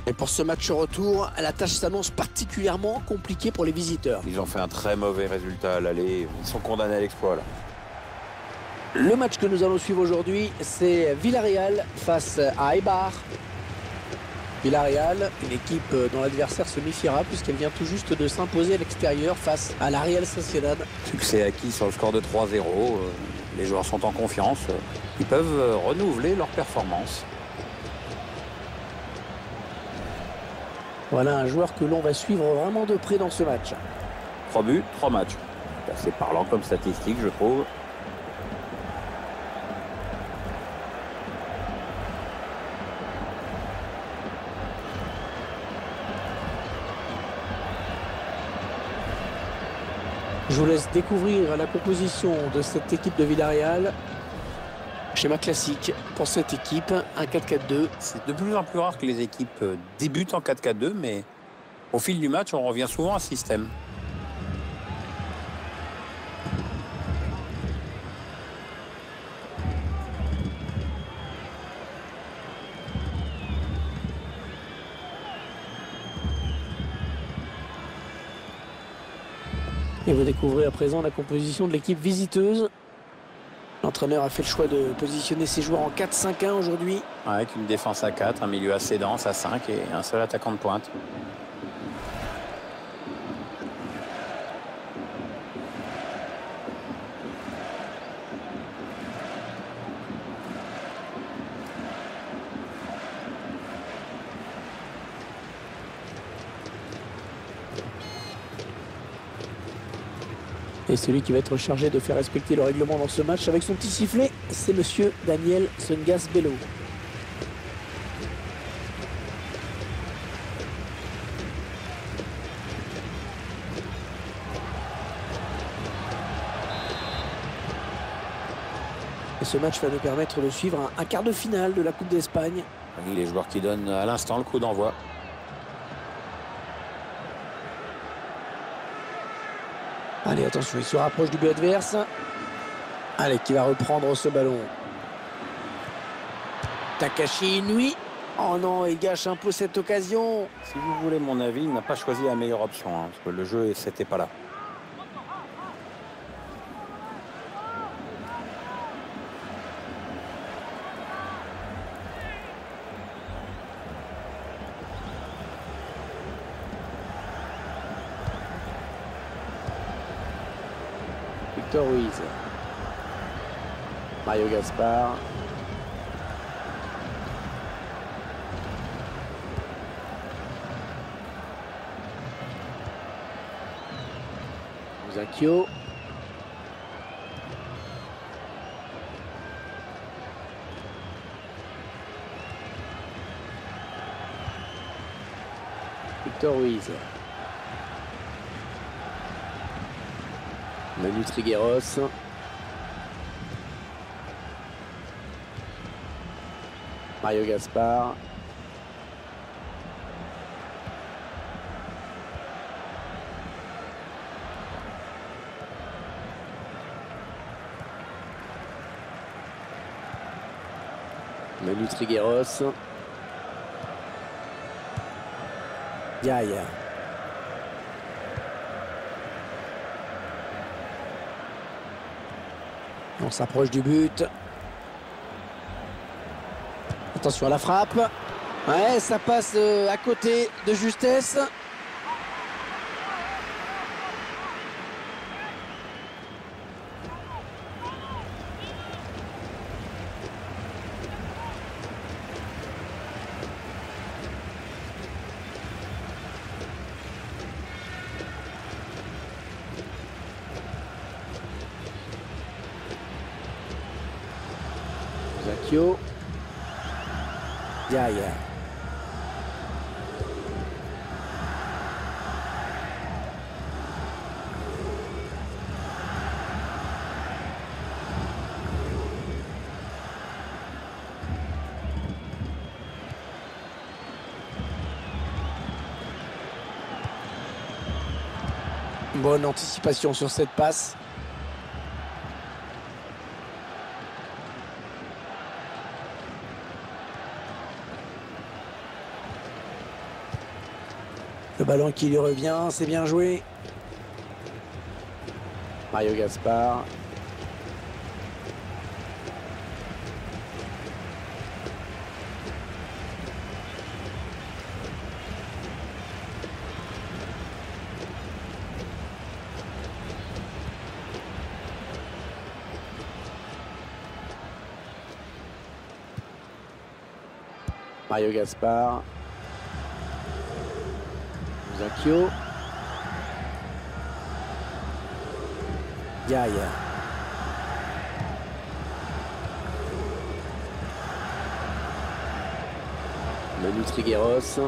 Et pour ce match retour, la tâche s'annonce particulièrement compliquée pour les visiteurs. Ils ont fait un très mauvais résultat à l'aller. Ils sont condamnés à l'exploit là. Le match que nous allons suivre aujourd'hui, c'est Villarreal face à Eibar. Villarreal, une équipe dont l'adversaire se méfiera puisqu'elle vient tout juste de s'imposer à l'extérieur face à la Real Sociedad. Succès acquis sur le score de 3-0. Les joueurs sont en confiance. Ils peuvent renouveler leur performance. Voilà un joueur que l'on va suivre vraiment de près dans ce match. 3 buts, 3 matchs. C'est assez parlant comme statistique, je trouve. Je vous laisse découvrir la composition de cette équipe de Villarreal. Schéma classique pour cette équipe, un 4-4-2. C'est de plus en plus rare que les équipes débutent en 4-4-2, mais au fil du match, on revient souvent à ce système. Et vous découvrez à présent la composition de l'équipe visiteuse. L'entraîneur a fait le choix de positionner ses joueurs en 4-5-1 aujourd'hui. Avec une défense à 4, un milieu assez dense à 5 et un seul attaquant de pointe. Et celui qui va être chargé de faire respecter le règlement dans ce match avec son petit sifflet, c'est monsieur Daniel Sungas Bello. Et ce match va nous permettre de suivre un quart de finale de la Coupe d'Espagne. Oui, les joueurs qui donnent à l'instant le coup d'envoi. Allez, attention, il se rapproche du but adverse. Allez, qui va reprendre ce ballon. Takashi Inui. Oh non, il gâche un peu cette occasion. Si vous voulez mon avis, il n'a pas choisi la meilleure option, parce que le jeu, c'était pas là. Victor Ruiz. Mario Gaspar. Musacchio. Victor Ruiz. Manu Trigueros. Mario Gaspar. Manu Trigueros. Yaya. On s'approche du but. Attention à la frappe. Ouais, ça passe à côté de justesse. Zacchio. Yaya. Bonne anticipation sur cette passe. Le ballon qui lui revient, c'est bien joué. Mario Gaspar. Mario Gaspar. Zacchio. Yaya. Manu Trigueros.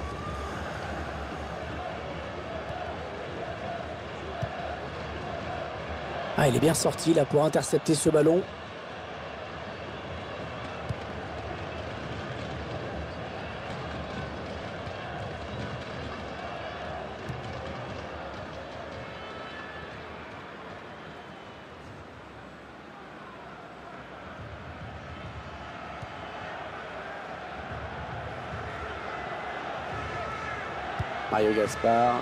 Ah, il est bien sorti là pour intercepter ce ballon. Mario Gaspar.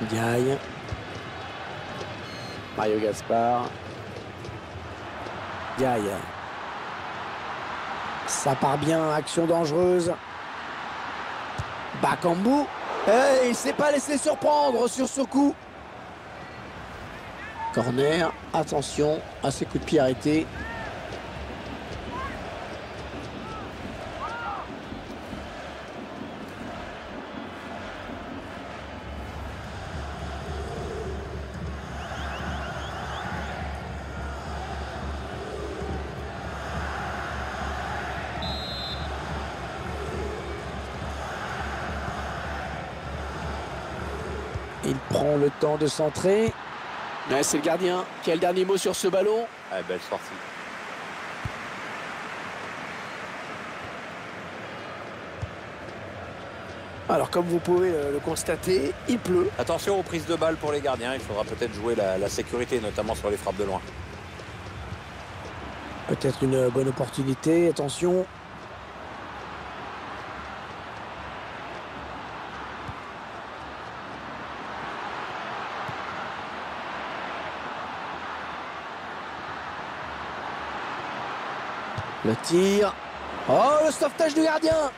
Diaye. Mario Gaspar. Diaye. Ça part bien, action dangereuse. Bakambu. Et il ne s'est pas laissé surprendre sur ce coup. Corner, attention à ces coups de pied arrêtés. Il prend le temps de centrer. Ouais, c'est le gardien qui a le dernier mot sur ce ballon. Ah, belle sortie. Alors comme vous pouvez le constater, il pleut. Attention aux prises de balles pour les gardiens. Il faudra peut-être jouer la sécurité, notamment sur les frappes de loin. Peut-être une bonne opportunité, attention. Le tir. Oh, le sauvetage du gardien.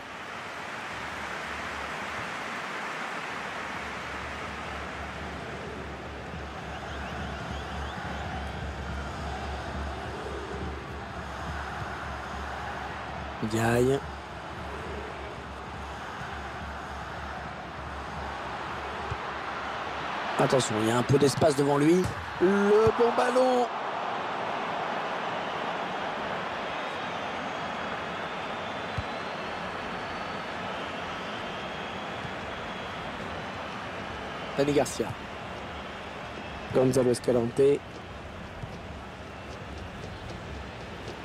Diaye. Attention, il y a un peu d'espace devant lui. Le bon ballon. Dani Garcia. Gonzalo Escalante.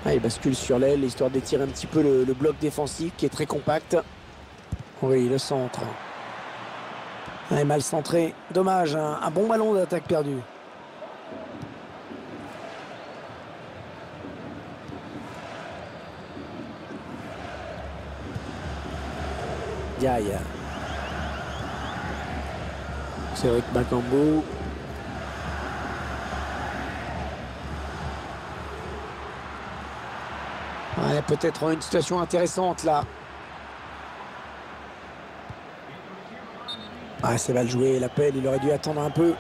Ah, il bascule sur l'aile, histoire d'étirer un petit peu le bloc défensif qui est très compact. Oui, le centre. Ah, mal centré. Dommage, un bon ballon d'attaque perdu. Yaya. Cédric Bakambu. Ouais, peut-être une situation intéressante là. Ah, c'est mal joué, l'appel, il aurait dû attendre un peu.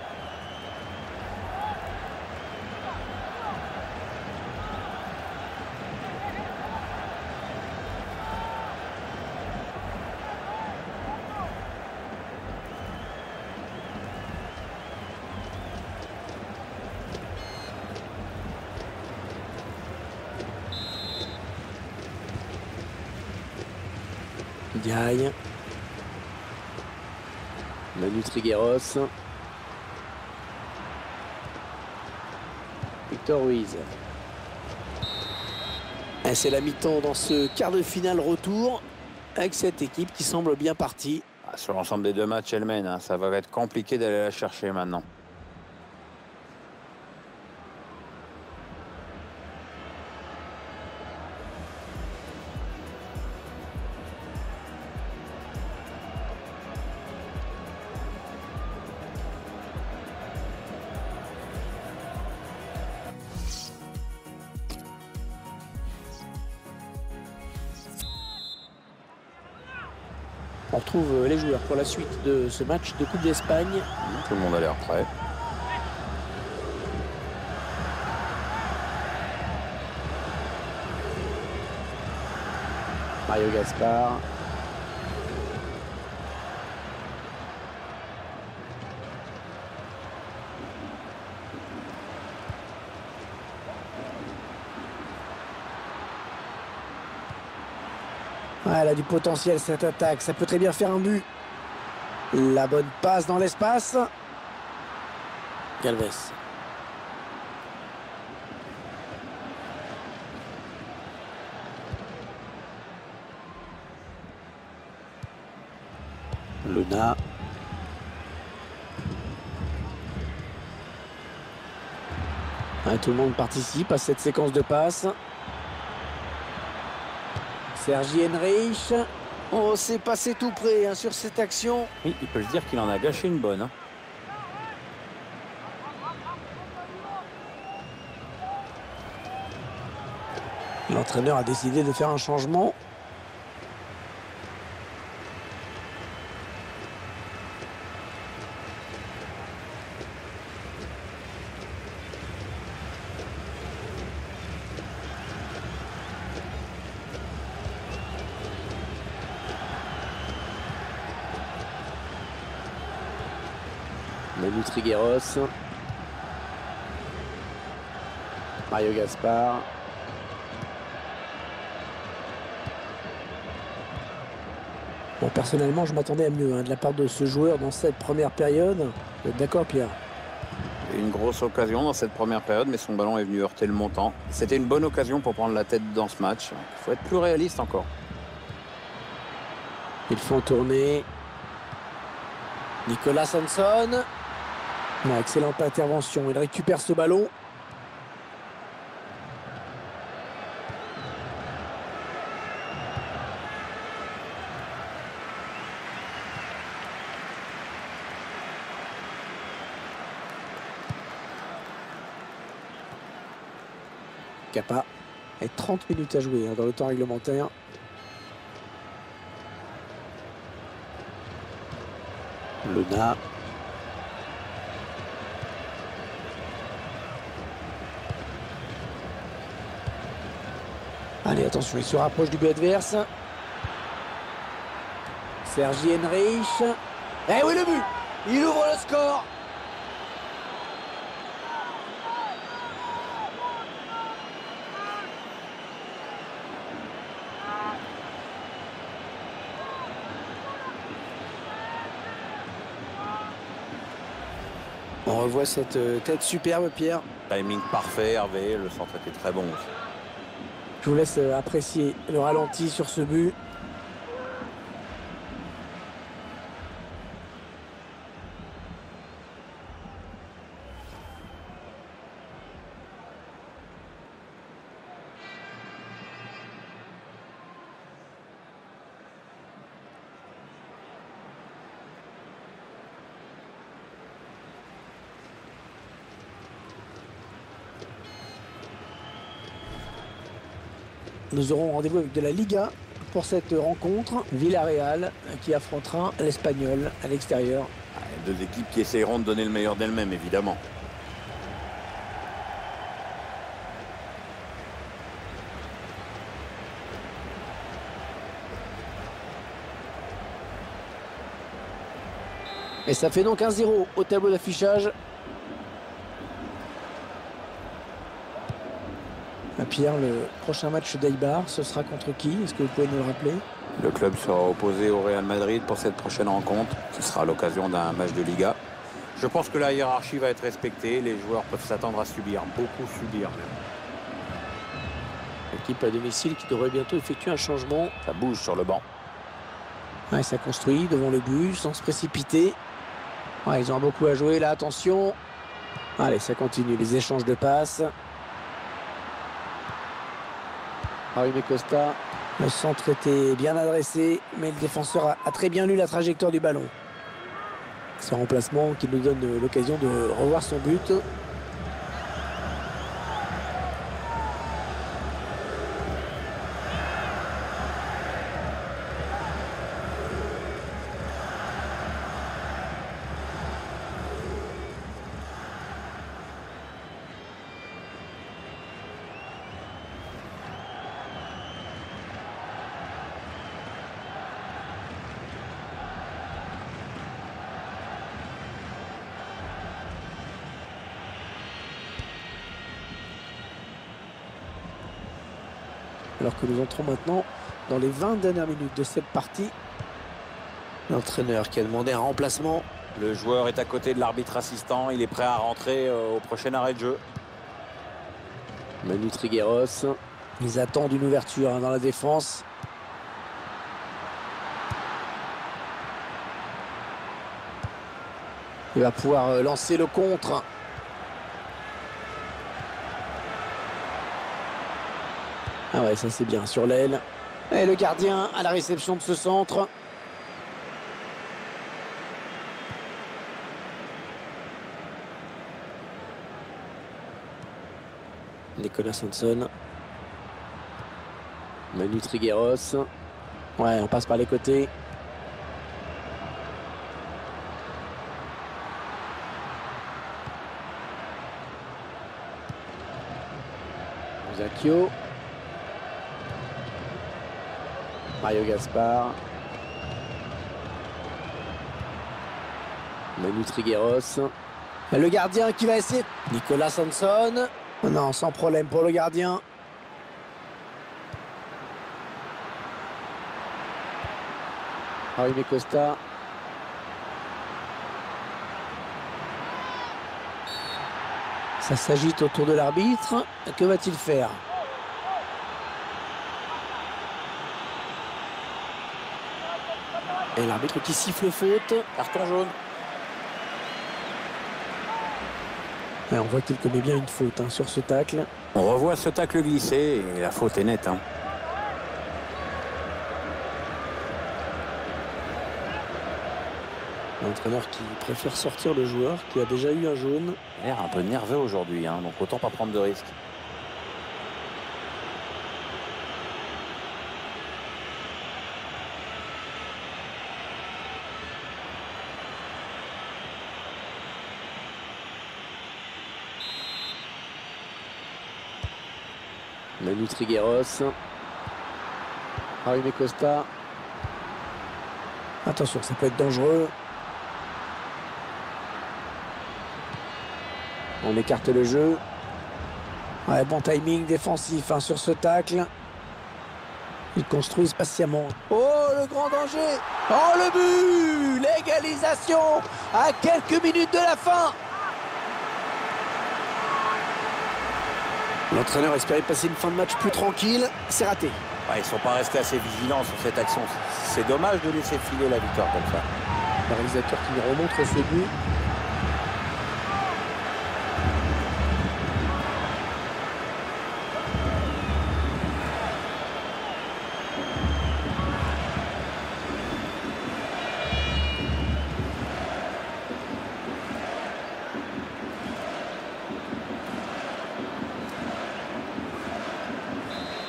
Diaye. Manu Trigueros. Victor Ruiz. C'est la mi-temps dans ce quart de finale retour avec cette équipe qui semble bien partie. Sur l'ensemble des deux matchs, elle mène. Ça va être compliqué d'aller la chercher maintenant. On retrouve les joueurs pour la suite de ce match de Coupe d'Espagne. Tout le monde a l'air prêt. Mario Gaspar. Elle a du potentiel cette attaque, ça peut très bien faire un but. La bonne passe dans l'espace. Galvez. Luna. Tout le monde participe à cette séquence de passes. Sergi Henrich. Oh, c'est passé tout près sur cette action. Oui, il peut se dire qu'il en a gâché une bonne. L'entraîneur a décidé de faire un changement. Manu Trigueros. Mario Gaspar. Bon, personnellement, je m'attendais à mieux de la part de ce joueur dans cette première période. Vous êtes d'accord, Pierre? Une grosse occasion dans cette première période, mais son ballon est venu heurter le montant. C'était une bonne occasion pour prendre la tête dans ce match. Il faut être plus réaliste encore. Ils font tourner. Nicolas Sanson. Excellente intervention. Il récupère ce ballon. Capa. Et 30 minutes à jouer dans le temps réglementaire. Luna. Allez, attention, il se rapproche du but adverse. Sergi Henrich. Eh oui, le but! Il ouvre le score! On revoit cette tête superbe, Pierre. Timing parfait, Hervé. Le centre était très bon aussi. Je vous laisse apprécier le ralenti sur ce but. Nous aurons rendez-vous avec de la Liga pour cette rencontre. Villarreal qui affrontera l'Espagnol à l'extérieur. Deux équipes qui essaieront de donner le meilleur d'elles-mêmes, évidemment. Et ça fait donc 1-0 au tableau d'affichage. Pierre, le prochain match d'Eibar, ce sera contre qui? Est-ce que vous pouvez nous le rappeler? Le club sera opposé au Real Madrid pour cette prochaine rencontre. Ce sera l'occasion d'un match de Liga. Je pense que la hiérarchie va être respectée. Les joueurs peuvent s'attendre à subir, beaucoup subir même. L'équipe à domicile qui devrait bientôt effectuer un changement. Ça bouge sur le banc. Ouais, ça construit devant le but sans se précipiter. Ouais, ils ont beaucoup à jouer là, attention. Allez, ça continue, les échanges de passes. Jaime Costa, le centre était bien adressé, mais le défenseur a très bien lu la trajectoire du ballon. Ce remplacement qui nous donne l'occasion de revoir son but. Alors que nous entrons maintenant dans les 20 dernières minutes de cette partie. L'entraîneur qui a demandé un remplacement. Le joueur est à côté de l'arbitre assistant. Il est prêt à rentrer au prochain arrêt de jeu. Manu Trigueros. Ils attendent une ouverture dans la défense. Il va pouvoir lancer le contre. Ah ouais, ça c'est bien sur l'aile. Et le gardien à la réception de ce centre. Nicolas Sanson. Manu Trigueros. Ouais, on passe par les côtés. Zacchio. Mario Gaspar. Manu Trigueros. Le gardien qui va essayer. Nicolas Sanson. Non, sans problème pour le gardien. Jaime Costa. Ça s'agite autour de l'arbitre. Que va-t-il faire? Et l'arbitre qui siffle faute. Carton jaune. Et on voit qu'il commet bien une faute sur ce tacle. On revoit ce tacle glissé et la faute est nette. L'entraîneur qui préfère sortir le joueur qui a déjà eu un jaune. Il a l'air un peu nerveux aujourd'hui, donc autant pas prendre de risques. Manu Trigueros. Jaime Costa. Attention, ça peut être dangereux. On écarte le jeu. Ouais, bon timing défensif sur ce tacle. Ils construisent patiemment. Oh, le grand danger! Oh, le but! L'égalisation à quelques minutes de la fin. L'entraîneur espérait passer une fin de match plus tranquille. C'est raté. Ouais, ils ne sont pas restés assez vigilants sur cette action. C'est dommage de laisser filer la victoire comme ça. Le réalisateur qui nous remontre ce but.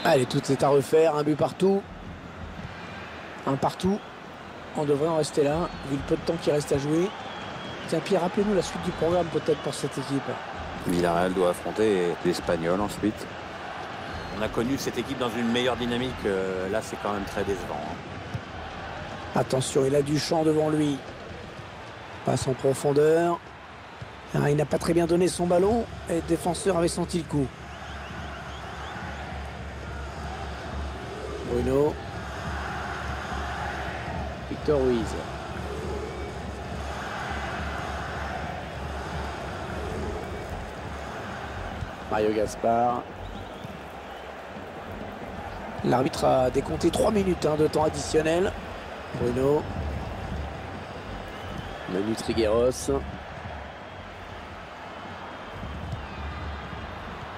Allez, tout est à refaire, un but partout. Un partout. On devrait en rester là, vu le peu de temps qui reste à jouer. Tiens, Pierre, rappelez-nous la suite du programme peut-être pour cette équipe. Villarreal doit affronter l'Espagnol ensuite. On a connu cette équipe dans une meilleure dynamique. Là, c'est quand même très décevant. Attention, il a du champ devant lui. Passe en profondeur. Il n'a pas très bien donné son ballon et le défenseur avait senti le coup. Bruno. Victor Ruiz. Mario Gaspar. L'arbitre a décompté 3 minutes de temps additionnel. Bruno. Manu Trigueros.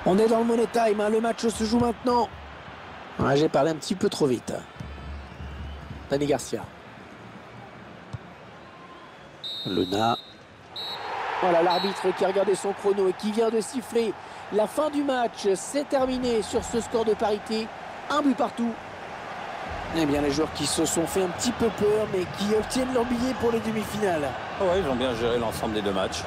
On est dans le money time, le match se joue maintenant. Ouais, j'ai parlé un petit peu trop vite. Dani Garcia. Luna. Voilà l'arbitre qui a regardé son chrono et qui vient de siffler la fin du match. C'est terminé sur ce score de parité. Un but partout. Eh bien, les joueurs qui se sont fait un petit peu peur, mais qui obtiennent leur billet pour les demi-finales. Ouais, ils ont bien géré l'ensemble des deux matchs.